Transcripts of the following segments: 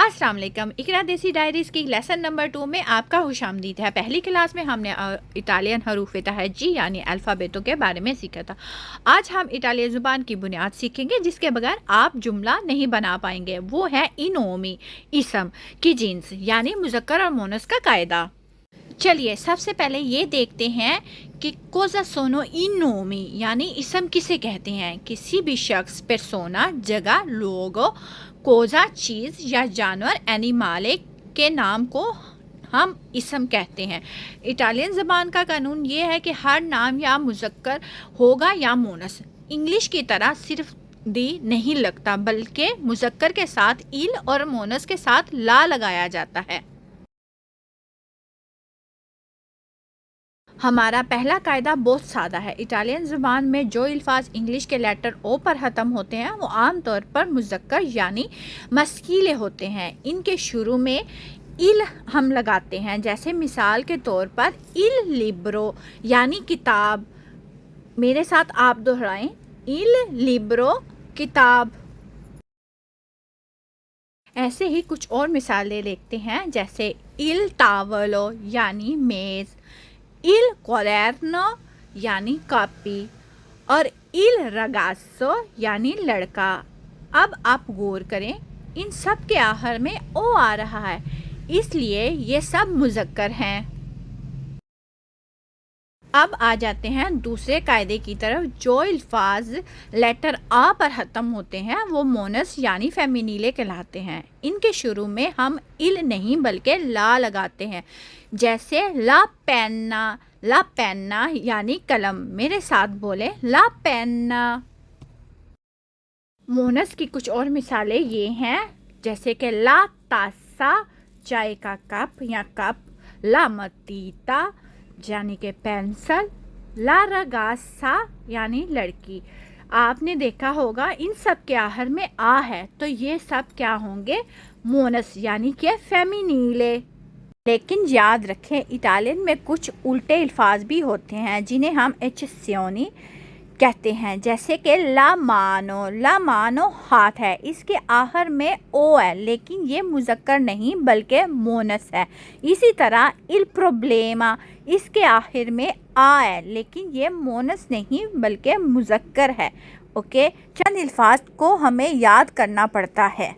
अस्सलाम वालेकुम। इकरा देसी डायरीज़ की लेसन नंबर 2 में आपका खुशामदीद है। पहली क्लास में हमने इटालियन हरूफ तहज्जी यानी अल्फ़ाबेटों के बारे में सीखा था। आज हम इटालियन ज़ुबान की बुनियाद सीखेंगे जिसके बगैर आप जुमला नहीं बना पाएंगे। वो है इनोमी, इसम की जिन्स यानी मुज़क्कर और मोनस का कायदा। चलिए सबसे पहले ये देखते हैं कि कोज़ा सोनो इनोमी यानी इसम किसे कहते हैं। किसी भी शख्स, पेर्सोना, जगह, लोगो, कोज़ा चीज़ या जानवर एनिमाले के नाम को हम इसम कहते हैं। इटालियन ज़बान का कानून ये है कि हर नाम या मुज़क्कर होगा या मोनस। इंग्लिश की तरह सिर्फ दी नहीं लगता बल्कि मुज़क्कर के साथ इल और मोनस के साथ ला लगाया जाता है। हमारा पहला कायदा बहुत सादा है। इटालियन ज़ुबान में जो अल्फाज इंग्लिश के लेटर ओ पर ख़त्म होते हैं वो आमतौर पर मुज़क्कर यानी मस्कीले होते हैं। इनके शुरू में इल हम लगाते हैं, जैसे मिसाल के तौर पर इल लिब्रो यानी किताब। मेरे साथ आप दोहराएं, इल लिब्रो किताब। ऐसे ही कुछ और मिसालें देखते हैं, जैसे इल टावलो यानी मेज़, इल क्वाderno यानी कॉपी और इल रगाज़ो यानी लड़का। अब आप गौर करें, इन सब के आखिर में ओ आ रहा है, इसलिए ये सब मुज़क्कर हैं। अब आ जाते हैं दूसरे कायदे की तरफ। जो अल्फाज लेटर आ पर ख़त्म होते हैं वो मोनस यानी फेमिनीले कहलाते हैं। इनके शुरू में हम इल नहीं बल्कि ला लगाते हैं, जैसे ला पेन्ना यानी कलम। मेरे साथ बोले ला पेन्ना। मोनस की कुछ और मिसालें ये हैं, जैसे कि ला तासा चाय का कप या कप, ला मतीता यानी कि पेंसिल, ला रगासा यानी लड़की। आपने देखा होगा इन सब के आखिर में आ है, तो ये सब क्या होंगे, मोनस यानी कि फेमिनीले। लेकिन याद रखें, इटालियन में कुछ उल्टे अल्फाज भी होते हैं जिन्हें हम एक्सेप्शनी कहते हैं, जैसे कि ला मानो हाथ है, इसके आखिर में ओ है लेकिन ये मुज़क्कर नहीं बल्कि मोनस है। इसी तरह इल प्रॉब्लेमा, इसके आखिर में आ है लेकिन ये मोनस नहीं बल्कि मुज़क्कर है। ओके, चंद अल्फाज को हमें याद करना पड़ता है।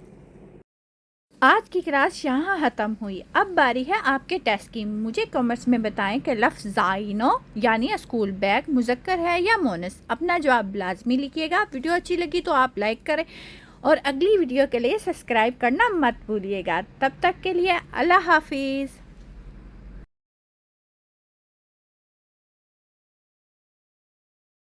आज की क्लास यहाँ ख़त्म हुई। अब बारी है आपके टेस्ट की। मुझे कमेंट्स में बताएं कि लफ्ज़ ज़ाइनो यानी स्कूल बैग मुज़क्कर है या मोनस। अपना जवाब लाजमी लिखिएगा। वीडियो अच्छी लगी तो आप लाइक करें और अगली वीडियो के लिए सब्सक्राइब करना मत भूलिएगा। तब तक के लिए अल्लाह हाफिज़।